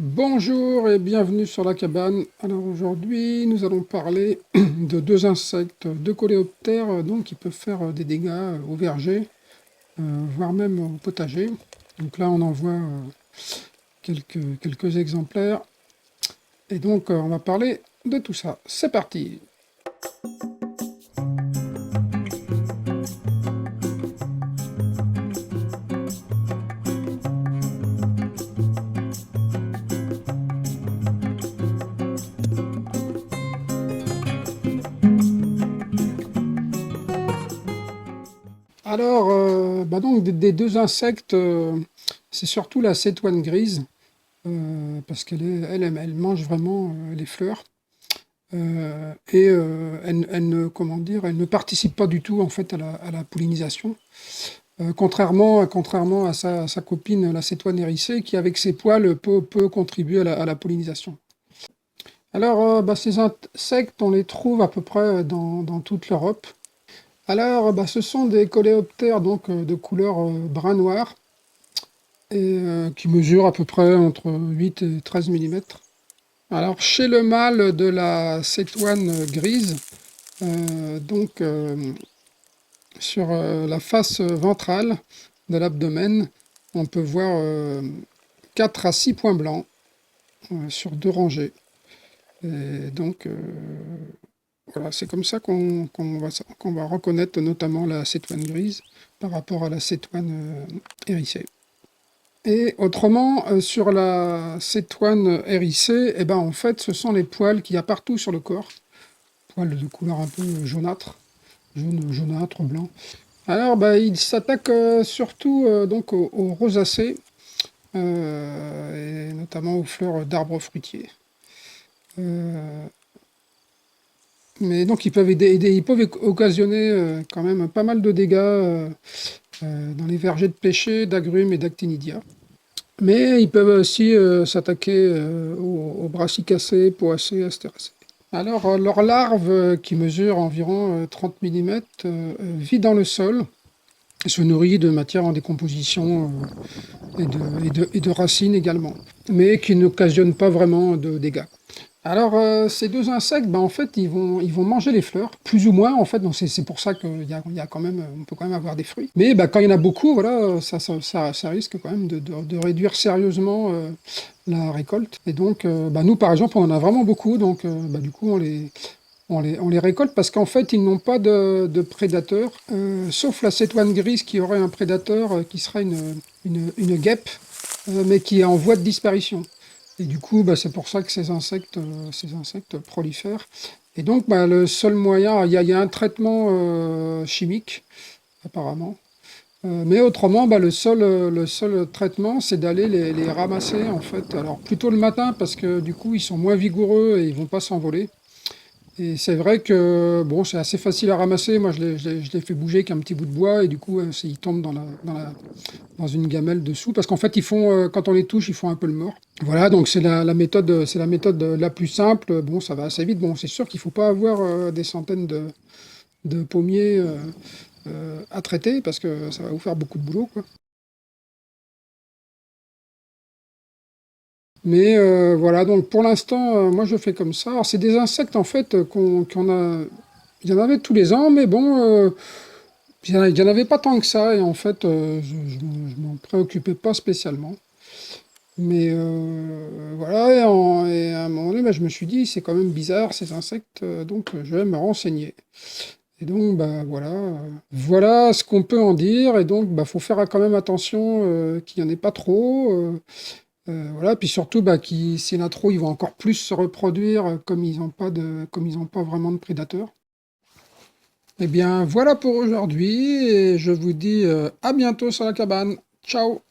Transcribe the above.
Bonjour et bienvenue sur la cabane. Alors aujourd'hui, nous allons parler de deux insectes, deux coléoptères, donc qui peuvent faire des dégâts au verger, voire même au potager. Donc là, on en voit quelques exemplaires. Et donc, on va parler de tout ça. C'est parti! Alors, donc des deux insectes, c'est surtout la cétoine grise, parce elle mange vraiment les fleurs. Elle ne participe pas du tout en fait à la pollinisation, contrairement à sa copine, la cétoine hérissée, qui avec ses poils peut contribuer à la pollinisation. Alors, ces insectes, on les trouve à peu près dans toute l'Europe. Alors, ce sont des coléoptères donc, de couleur brun-noir, et qui mesurent à peu près entre 8 et 13 mm. Alors, chez le mâle de la cétoine grise, donc sur la face ventrale de l'abdomen, on peut voir 4 à 6 points blancs sur 2 rangées. Et donc, voilà, c'est comme ça qu'on va reconnaître notamment la cétoine grise par rapport à la cétoine hérissée. Et autrement, sur la cétoine hérissée, eh ben, en fait, ce sont les poils qu'il y a partout sur le corps. Poils de couleur un peu jaunâtre, jaunâtre, blanc. Alors, il s'attaque surtout donc aux rosacées, et notamment aux fleurs d'arbres fruitiers. Mais donc, ils peuvent occasionner quand même pas mal de dégâts dans les vergers de pêcher, d'agrumes et d'actinidia. Mais ils peuvent aussi s'attaquer aux brassicacées, poacées, astéracées. Alors, leur larve, qui mesure environ 30 mm, vit dans le sol, et se nourrit de matière en décomposition et de racines également, mais qui n'occasionnent pas vraiment de dégâts. Alors, ces deux insectes, en fait, ils vont manger les fleurs, plus ou moins, en fait, donc c'est pour ça il y a quand même, on peut quand même avoir des fruits. Mais quand il y en a beaucoup, voilà, ça risque quand même de réduire sérieusement la récolte. Et donc, nous, par exemple, on en a vraiment beaucoup, donc du coup, on les récolte parce qu'en fait, ils n'ont pas de prédateurs, sauf la cétoine grise qui aurait un prédateur qui serait une guêpe, mais qui est en voie de disparition. Et du coup, c'est pour ça que ces insectes prolifèrent. Et donc, le seul moyen, il y a un traitement chimique, apparemment. Mais autrement, le seul traitement, c'est d'aller les ramasser, en fait. Alors, plutôt le matin, parce que du coup, ils sont moins vigoureux et ils vont pas s'envoler. Et c'est vrai que bon, c'est assez facile à ramasser. Moi, je les fais bouger avec un petit bout de bois et du coup, ils tombent dans une gamelle dessous. Parce qu'en fait, quand on les touche, ils font un peu le mort. Voilà, donc c'est la méthode, la plus simple. Bon, ça va assez vite. Bon, c'est sûr qu'il ne faut pas avoir des centaines de pommiers à traiter parce que ça va vous faire beaucoup de boulot, quoi. Mais voilà, donc pour l'instant, moi je fais comme ça. Alors c'est des insectes en fait qu'on a. Il y en avait tous les ans, mais bon, il y en avait pas tant que ça, et en fait, je m'en préoccupais pas spécialement. Mais voilà, et à un moment donné, je me suis dit, c'est quand même bizarre ces insectes, donc je vais me renseigner. Et donc, voilà, voilà ce qu'on peut en dire, et donc, faut faire quand même attention qu'il n'y en ait pas trop. Voilà, puis surtout, s'il y en a trop, ils vont encore plus se reproduire comme ils n'ont pas vraiment de prédateurs. Eh bien, voilà pour aujourd'hui, et je vous dis à bientôt sur la cabane. Ciao!